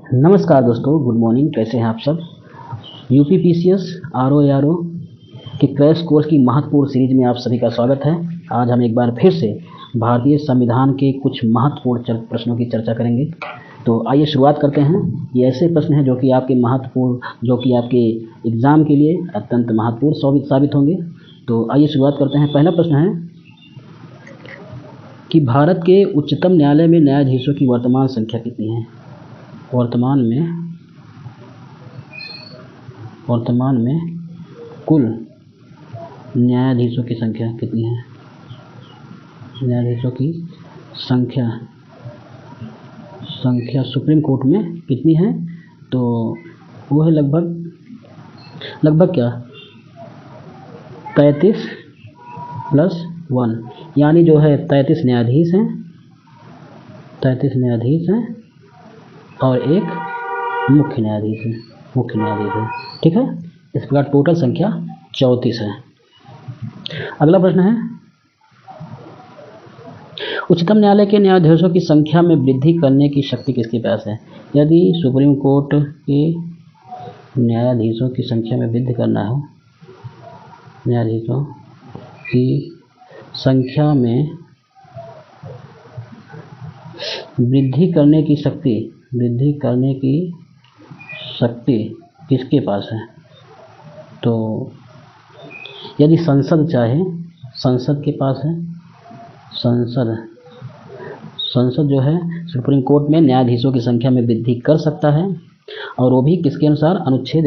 नमस्कार दोस्तों, good morning. कैसे हैं आप सब। यूपीपीसीएस आरओ एआरओ के क्रैश कोर्स की महत्वपूर्ण सीरीज में आप सभी का स्वागत है। आज हम एक बार फिर से भारतीय संविधान के कुछ महत्वपूर्ण प्रश्नों की चर्चा करेंगे। तो आइए शुरुआत करते हैं। ये ऐसे प्रश्न हैं जो कि आपके एग्ज़ाम के लिए अत्यंत महत्वपूर्ण साबित होंगे। तो आइए शुरुआत करते हैं। पहला प्रश्न है कि भारत के उच्चतम न्यायालय में न्यायाधीशों की वर्तमान संख्या कितनी है। वर्तमान में कुल न्यायाधीशों की संख्या कितनी है। न्यायाधीशों की संख्या सुप्रीम कोर्ट में कितनी है। तो वो है लगभग क्या 33 + 1, यानी जो है 33 न्यायाधीश हैं। 33 न्यायाधीश हैं और एक मुख्य न्यायाधीश है। ठीक है। इस प्रकार टोटल संख्या 34 है। अगला प्रश्न है, उच्चतम न्यायालय के न्यायाधीशों की संख्या में वृद्धि करने की शक्ति किसके पास है। यदि सुप्रीम कोर्ट के न्यायाधीशों की संख्या में वृद्धि करना हो, न्यायाधीशों की संख्या में वृद्धि करने की शक्ति किसके पास है। तो यदि संसद चाहे, संसद के पास है। संसद जो है सुप्रीम कोर्ट में न्यायाधीशों की संख्या में वृद्धि कर सकता है, और वो भी किसके अनुसार, अनुच्छेद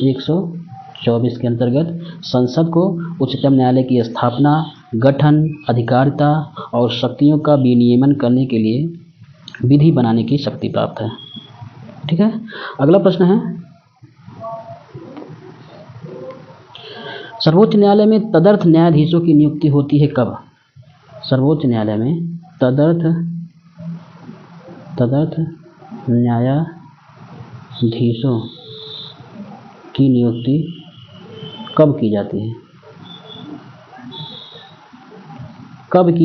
124 के अंतर्गत संसद को उच्चतम न्यायालय की स्थापना, गठन, अधिकारिता और शक्तियों का विनियमन करने के लिए विधि बनाने की शक्ति प्राप्त है। ठीक है। अगला प्रश्न है, सर्वोच्च न्यायालय में तदर्थ न्यायाधीशों की नियुक्ति होती है कब। सर्वोच्च न्यायालय में तदर्थ न्यायाधीशों की नियुक्ति कब की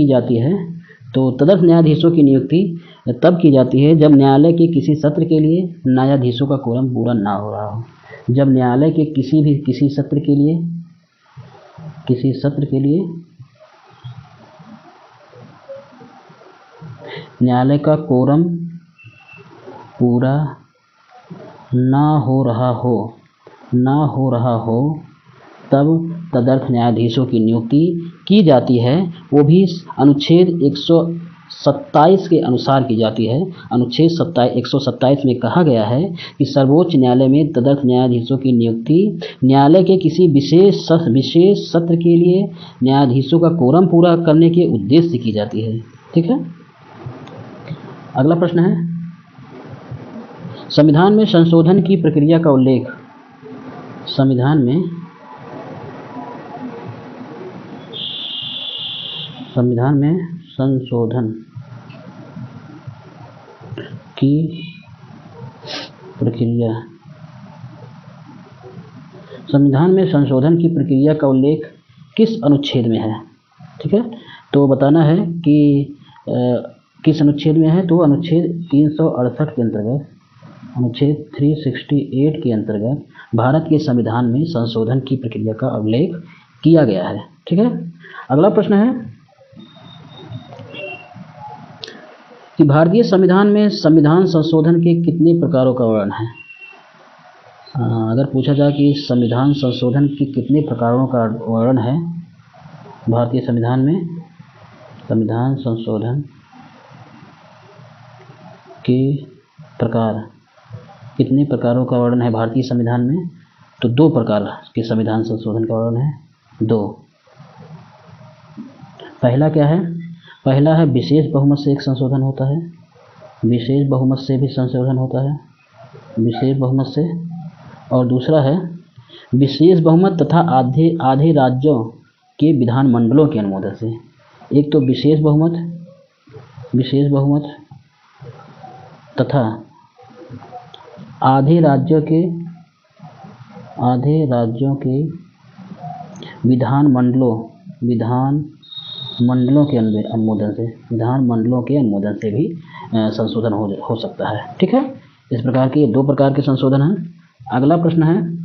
जाती है। तो तदर्थ न्यायाधीशों की नियुक्ति तब की जाती है जब न्यायालय के किसी सत्र के लिए न्यायाधीशों का कोरम पूरा ना हो रहा हो। जब न्यायालय के किसी सत्र के लिए न्यायालय का कोरम पूरा ना हो रहा हो तब तदर्थ न्यायाधीशों की नियुक्ति की जाती है। वो भी अनुच्छेद 127 के अनुसार की जाती है। अनुच्छेद 127 में कहा गया है कि सर्वोच्च न्यायालय में तदर्थ न्यायाधीशों की नियुक्ति न्यायालय के किसी विशेष सत्र के लिए न्यायाधीशों का कोरम पूरा करने के उद्देश्य से की जाती है। ठीक है। अगला प्रश्न है, संविधान में संशोधन की प्रक्रिया का उल्लेख। संविधान में संशोधन की प्रक्रिया का उल्लेख किस अनुच्छेद में है। ठीक है। तो बताना है कि किस अनुच्छेद में है। तो अनुच्छेद 368 के अंतर्गत, अनुच्छेद 368 के अंतर्गत भारत के संविधान में संशोधन की प्रक्रिया का उल्लेख किया गया है। ठीक है। अगला प्रश्न है कि भारतीय संविधान में संविधान संशोधन के कितने प्रकारों का वर्णन है। अगर पूछा जाए कि संविधान संशोधन के कितने प्रकारों का वर्णन है भारतीय संविधान में, संविधान संशोधन के प्रकार कितने प्रकारों का वर्णन है भारतीय संविधान में। तो 2 प्रकार के संविधान संशोधन का वर्णन है। 2। पहला क्या है। पहला है विशेष बहुमत से एक संशोधन होता है। विशेष बहुमत से भी संशोधन होता है, विशेष बहुमत से। और दूसरा है विशेष बहुमत तथा आधे राज्यों के विधानमंडलों के अनुमोदन से। एक तो विशेष बहुमत तथा आधे राज्यों के विधानमंडलों के अनुमोदन से भी संशोधन हो सकता है। ठीक है, इस प्रकार के 2 प्रकार के संशोधन हैं। अगला प्रश्न है,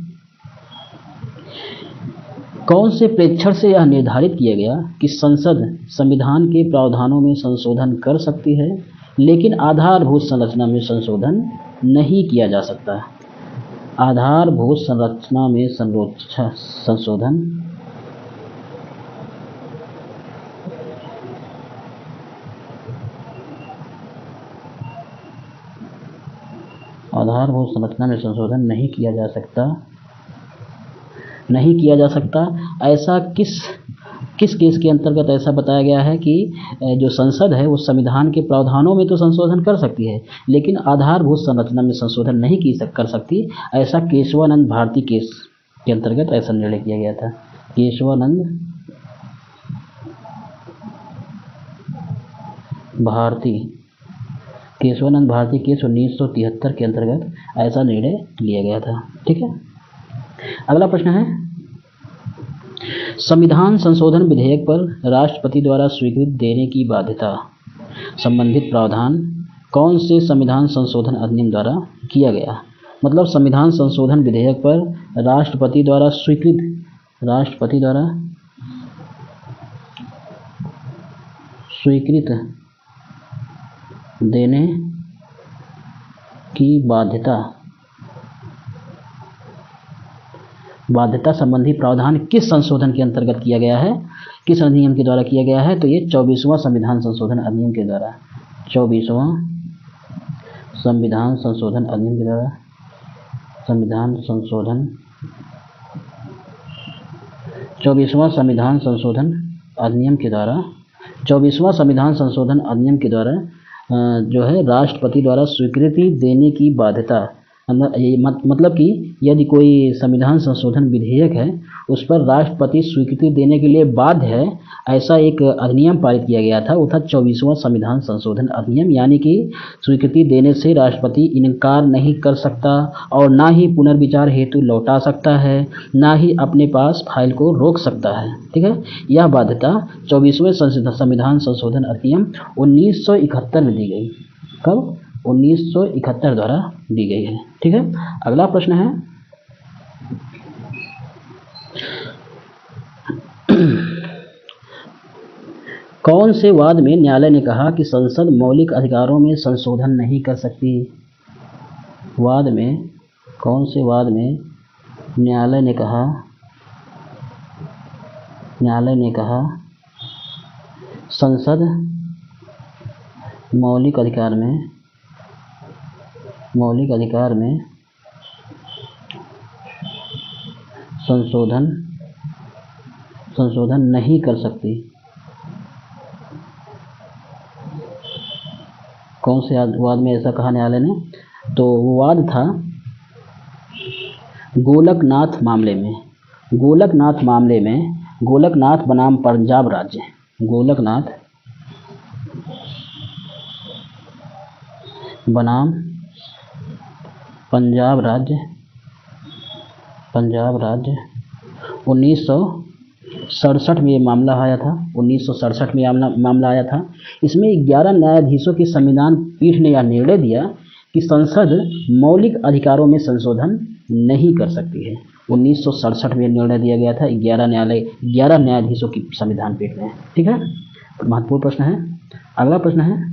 कौन से प्रेक्षण से यह निर्धारित किया गया कि संसद संविधान के प्रावधानों में संशोधन कर सकती है लेकिन आधारभूत संरचना में संशोधन नहीं किया जा सकता? आधारभूत संरचना में संशोधन आधारभूत संरचना में संशोधन नहीं किया जा सकता। ऐसा किस केस के अंतर्गत ऐसा बताया गया है कि जो संसद है वो संविधान के प्रावधानों में तो संशोधन कर सकती है लेकिन आधारभूत संरचना में संशोधन नहीं कर सकती? ऐसा केशवानंद भारती केस के अंतर्गत ऐसा निर्णय किया गया था। केशवानंद भारती केस 1973 के अंतर्गत ऐसा निर्णय लिया गया था। ठीक है, अगला प्रश्न है, संविधान संशोधन विधेयक पर राष्ट्रपति द्वारा स्वीकृति देने की बाध्यता संबंधित प्रावधान कौन से संविधान संशोधन अधिनियम द्वारा किया गया? मतलब संविधान संशोधन विधेयक पर राष्ट्रपति द्वारा स्वीकृति देने की बाध्यता संबंधी प्रावधान किस संशोधन के अंतर्गत किया गया है, किस अधिनियम के द्वारा किया गया है? तो ये 24वां संविधान संशोधन अधिनियम के द्वारा 24वां संविधान संशोधन अधिनियम के द्वारा 24वां संविधान संशोधन अधिनियम के द्वारा जो है राष्ट्रपति द्वारा स्वीकृति देने की बाध्यता, मतलब कि यदि कोई संविधान संशोधन विधेयक है उस पर राष्ट्रपति स्वीकृति देने के लिए बाध्य है, ऐसा एक अधिनियम पारित किया गया था। वो था 24वां संविधान संशोधन अधिनियम, यानी कि स्वीकृति देने से राष्ट्रपति इनकार नहीं कर सकता और ना ही पुनर्विचार हेतु लौटा सकता है, ना ही अपने पास फाइल को रोक सकता है। ठीक है, यह बाध्यता 24वें संविधान संशोधन अधिनियम 1971 में दी गई। कब? 1971 द्वारा दी गई है। ठीक है, अगला प्रश्न है, कौन से वाद में न्यायालय ने कहा कि संसद मौलिक अधिकारों में संशोधन नहीं कर सकती? कौन से वाद में न्यायालय ने कहा संसद मौलिक अधिकार में संशोधन नहीं कर सकती? कौन से वाद में ऐसा कहा न्यायालय ने? तो वो वाद था गोलकनाथ मामले में। गोलकनाथ बनाम पंजाब राज्य, गोलकनाथ बनाम पंजाब राज्य 1967 में ये मामला आया था। 1967 में मामला आया था। इसमें 11 न्यायाधीशों की संविधान पीठ ने यह निर्णय दिया कि संसद मौलिक अधिकारों में संशोधन नहीं कर सकती है। 1967 में निर्णय दिया गया था 11 न्यायाधीशों की संविधान पीठ में। ठीक है, महत्वपूर्ण प्रश्न है। अगला प्रश्न है,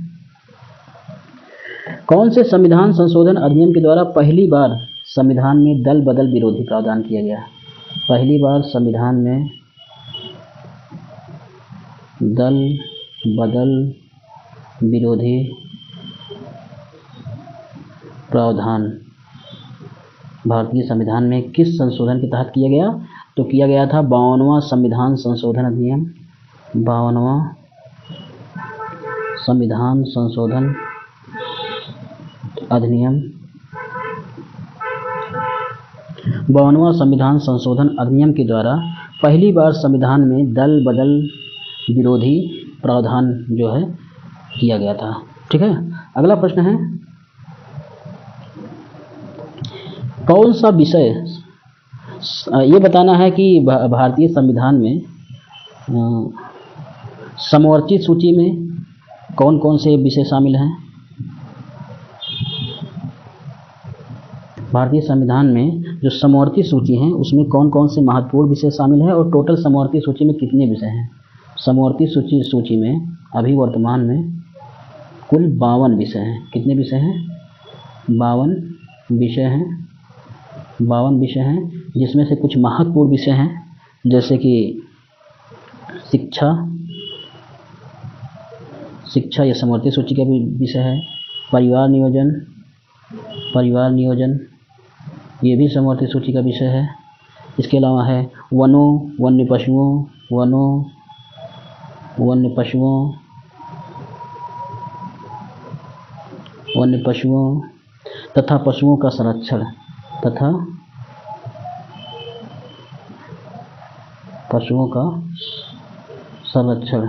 कौन से संविधान संशोधन अधिनियम के द्वारा पहली बार संविधान में दल बदल विरोधी प्रावधान किया गया? पहली बार संविधान में दल बदल विरोधी प्रावधान भारतीय संविधान में किस संशोधन के तहत किया गया? तो किया गया था 52वां संविधान संशोधन अधिनियम। 52वां संविधान संशोधन अधिनियम 52वां संविधान संशोधन अधिनियम के द्वारा पहली बार संविधान में दल बदल विरोधी प्रावधान जो है किया गया था। ठीक है, अगला प्रश्न है, कौन सा विषय ये बताना है कि भारतीय संविधान में समवर्ती सूची में कौन कौन से विषय शामिल हैं? भारतीय संविधान में जो समवर्ती सूची है उसमें कौन कौन से महत्वपूर्ण विषय शामिल है और टोटल समवर्ती सूची में कितने विषय हैं? समवर्ती सूची में अभी वर्तमान में कुल 52 विषय हैं। कितने विषय हैं? 52 विषय हैं। 52 विषय हैं, जिसमें से कुछ महत्वपूर्ण विषय हैं जैसे कि शिक्षा यह समवर्ती सूची का भी विषय है। परिवार नियोजन ये भी समवर्ती सूची का विषय है। इसके अलावा है वन्य पशुओं तथा पशुओं का संरक्षण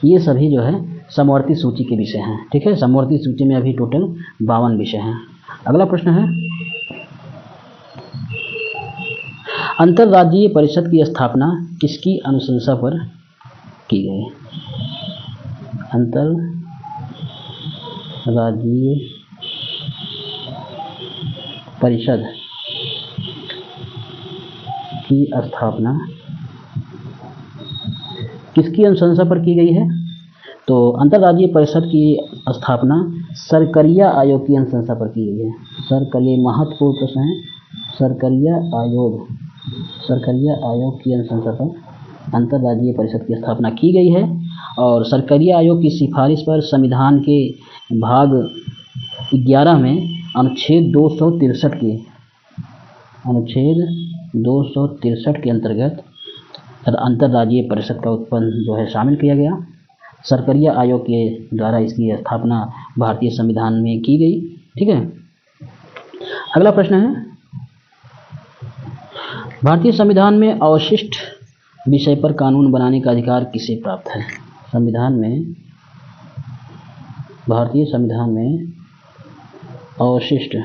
ये सभी जो है समवर्ती सूची के विषय हैं। ठीक है, समवर्ती सूची में अभी टोटल 52 विषय हैं। अगला प्रश्न है, अंतर्राज्यीय परिषद की स्थापना किसकी अनुशंसा पर की गई? अंतर्राज्यीय परिषद की स्थापना किसकी अनुशंसा पर की गई है? तो अंतर्राज्यीय परिषद की स्थापना सरकरिया आयोग की अनुशंसा पर की गई है। सरकरिया महत्वपूर्ण प्रश्न है। सरकरिया आयोग की अनुशंसा पर अंतर्राज्यीय परिषद की स्थापना की गई है और सरकरिया आयोग की सिफारिश पर संविधान के भाग 11 में अनुच्छेद 263 के अंतर्गत अंतर्राज्यीय परिषद का उत्पन्न जो है शामिल किया गया। सरकरिया आयोग के द्वारा इसकी स्थापना भारतीय संविधान में की गई। ठीक है, अगला प्रश्न है, भारतीय संविधान में अवशिष्ट विषय पर कानून बनाने का अधिकार किसे प्राप्त है? भारतीय संविधान में अवशिष्ट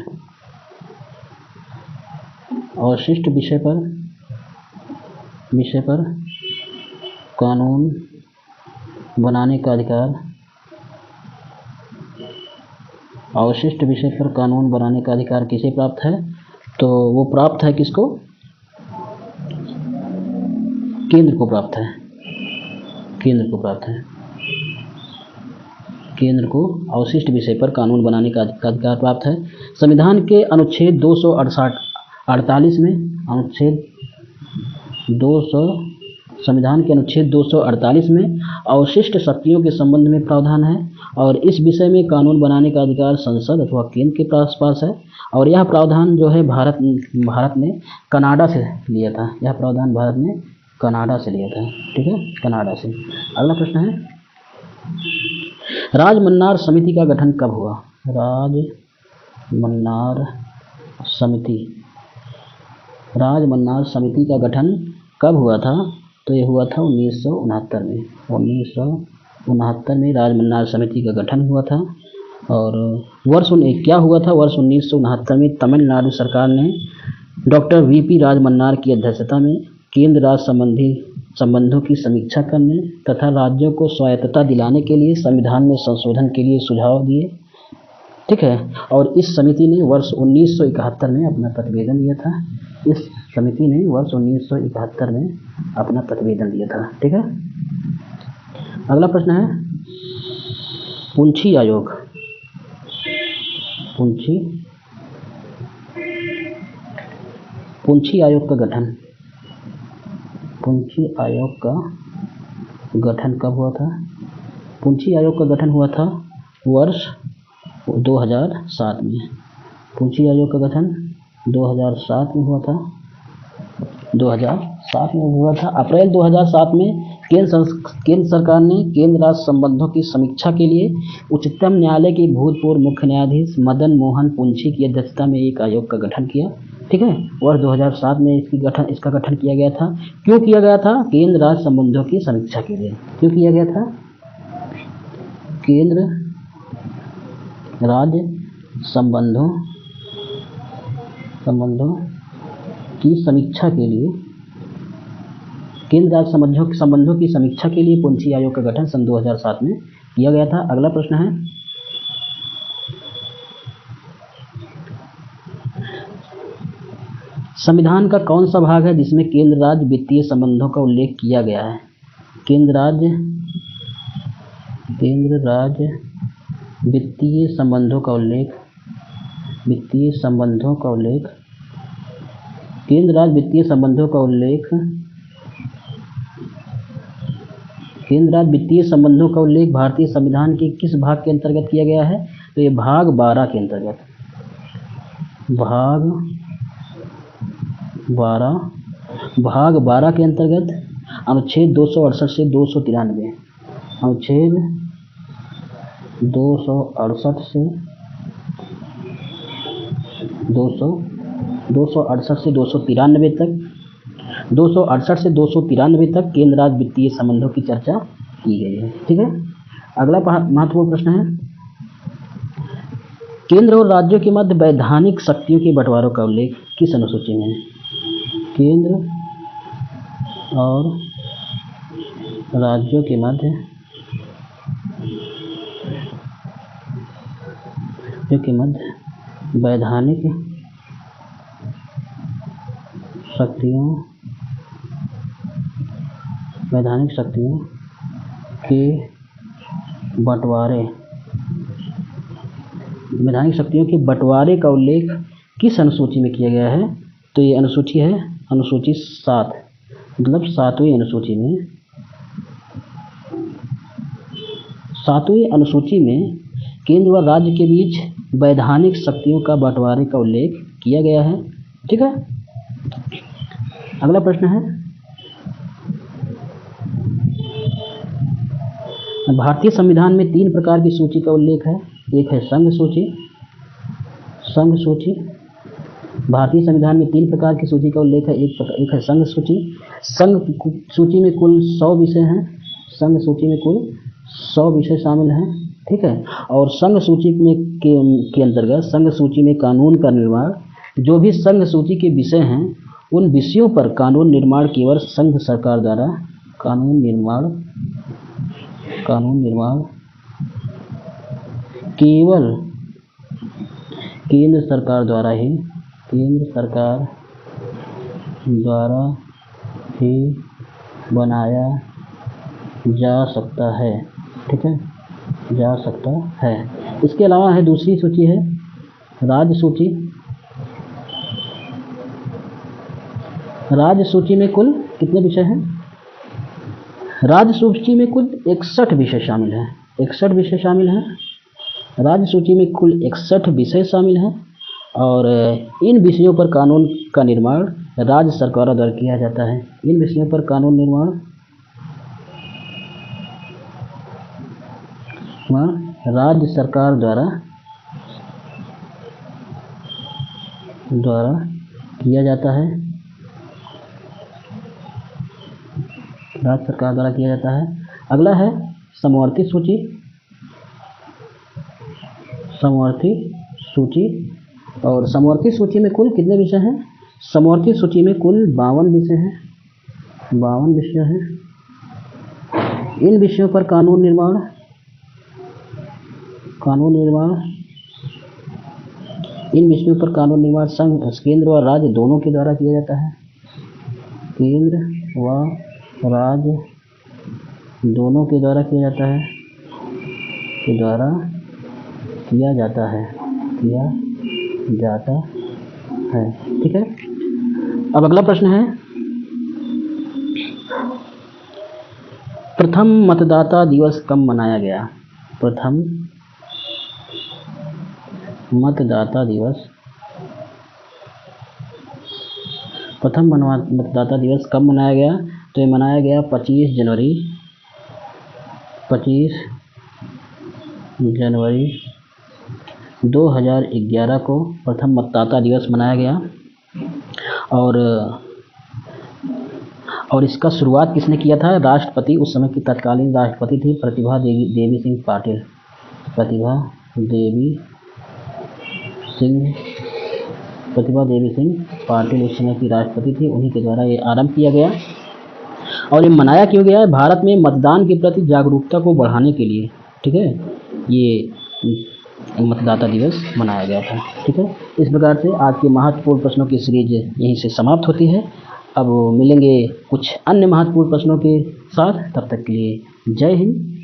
विषय पर कानून बनाने का अधिकार किसे प्राप्त है? तो वो प्राप्त है किसको? केंद्र को प्राप्त है। केंद्र को अवशिष्ट विषय पर कानून बनाने का अधिकार प्राप्त है। संविधान के अनुच्छेद 248 में अवशिष्ट शक्तियों के संबंध में प्रावधान है और इस विषय में कानून बनाने का अधिकार संसद अथवा केंद्र के पास है और यह प्रावधान जो है भारत ने कनाडा से लिया था। ठीक है, कनाडा से। अगला प्रश्न है, राजमन्नार समिति का गठन कब हुआ? राजमन्नार समिति का गठन कब हुआ था? तो ये हुआ था 1969 में। 1969 में राजमन्नार समिति का गठन हुआ था और वर्ष 1969 में तमिलनाडु सरकार ने डॉक्टर वीपी राजमन्नार की अध्यक्षता में केंद्र राज्य संबंधों की समीक्षा करने तथा राज्यों को स्वायत्तता दिलाने के लिए संविधान में संशोधन के लिए सुझाव दिए। ठीक है, और इस समिति ने वर्ष 1971 में अपना प्रतिवेदन दिया था। ठीक है, अगला प्रश्न है, पुंछी आयोग का गठन कब हुआ था? पुंछी आयोग का गठन हुआ था वर्ष 2007 में। पुंछी आयोग का गठन 2007 में हुआ था। अप्रैल 2007 में केंद्र सरकार ने केंद्र राज्य संबंधों की समीक्षा के लिए उच्चतम न्यायालय के भूतपूर्व मुख्य न्यायाधीश मदन मोहन पुंछी की अध्यक्षता में एक आयोग का गठन किया। ठीक है, वर्ष 2007 में इसका गठन किया गया था। क्यों किया गया था? केंद्र राज्य संबंधों की समीक्षा के लिए। क्यों किया गया था? केंद्र राज्य संबंधों की समीक्षा के लिए, केंद्र राज्य संबंधों की समीक्षा के लिए पुंछी आयोग का गठन सन 2007 में किया गया था। अगला प्रश्न है, संविधान का कौन सा भाग है जिसमें केंद्र राज्य वित्तीय संबंधों का उल्लेख किया गया है? केंद्र राज्य वित्तीय संबंधों का उल्लेख, केंद्र राज्य वित्तीय संबंधों का उल्लेख भारतीय संविधान के किस भाग के अंतर्गत किया गया है? तो ये भाग 12 के अंतर्गत, भाग 12 के अंतर्गत अनुच्छेद 268 से 293, अनुच्छेद 268 से 293 तक, 268 से 293 तक केंद्र राज्य वित्तीय संबंधों की चर्चा की गई है। ठीक है, अगला महत्वपूर्ण प्रश्न है, केंद्र और राज्यों के मध्य वैधानिक शक्तियों के बंटवारों का उल्लेख किस अनुसूची में है? केंद्र और राज्यों के मध्य वैधानिक शक्तियों के बंटवारे का उल्लेख किस अनुसूची में किया गया है? तो ये अनुसूची है अनुसूची 7, मतलब 7वीं अनुसूची में केंद्र व राज्य के बीच वैधानिक शक्तियों का बंटवारे का उल्लेख किया गया है। ठीक है, अगला प्रश्न है, भारतीय संविधान में 3 प्रकार की सूची का उल्लेख है। एक है संघ सूची। भारतीय संविधान में 3 प्रकार की सूची का उल्लेख है। एक है संघ सूची। संघ सूची में कुल 100 विषय हैं। संघ सूची में कुल 100 विषय शामिल हैं। ठीक है, और संघ सूची में के अंतर्गत संघ सूची में कानून का निर्माण, जो भी संघ सूची के विषय हैं उन विषयों पर कानून निर्माण केवल संघ सरकार द्वारा कानून निर्माण केवल केंद्र सरकार द्वारा ही बनाया जा सकता है। ठीक है, जा सकता है। इसके अलावा है दूसरी सूची है राज्य सूची। राज्य सूची में कुल कितने विषय हैं? राज्य सूची में कुल 61 विषय शामिल हैं। 61 विषय शामिल हैं। राज्य सूची में कुल 61 विषय शामिल हैं और इन विषयों पर कानून का निर्माण राज्य सरकारों द्वारा किया जाता है। इन विषयों पर कानून निर्माण राज्य सरकार द्वारा किया जाता है। राज्य सरकार द्वारा किया जाता है। अगला है समवर्ती सूची। और समवर्ती सूची में कुल कितने विषय हैं? समवर्ती सूची में कुल 52 विषय हैं। 52 विषय हैं। इन विषयों पर कानून निर्माण संघ, केंद्र व राज्य दोनों के द्वारा किया जाता है। केंद्र व राज्य दोनों के द्वारा किया जाता है। ठीक है, अब अगला प्रश्न है, प्रथम मतदाता दिवस कब मनाया गया? प्रथम मतदाता दिवस कब मनाया गया? तो ये मनाया गया 25 जनवरी 2011 को प्रथम मतदाता दिवस मनाया गया। और इसका शुरुआत किसने किया था? राष्ट्रपति, उस समय की तत्कालीन राष्ट्रपति थी प्रतिभा देवी सिंह पाटिल उस समय की राष्ट्रपति थी। उन्हीं के द्वारा ये आरंभ किया गया। और ये मनाया क्यों गया है? भारत में मतदान के प्रति जागरूकता को बढ़ाने के लिए। ठीक है, ये मतदाता दिवस मनाया गया था। ठीक है, इस प्रकार से आज के महत्वपूर्ण प्रश्नों की सीरीज यहीं से समाप्त होती है। अब मिलेंगे कुछ अन्य महत्वपूर्ण प्रश्नों के साथ, तब तक के लिए जय हिंद।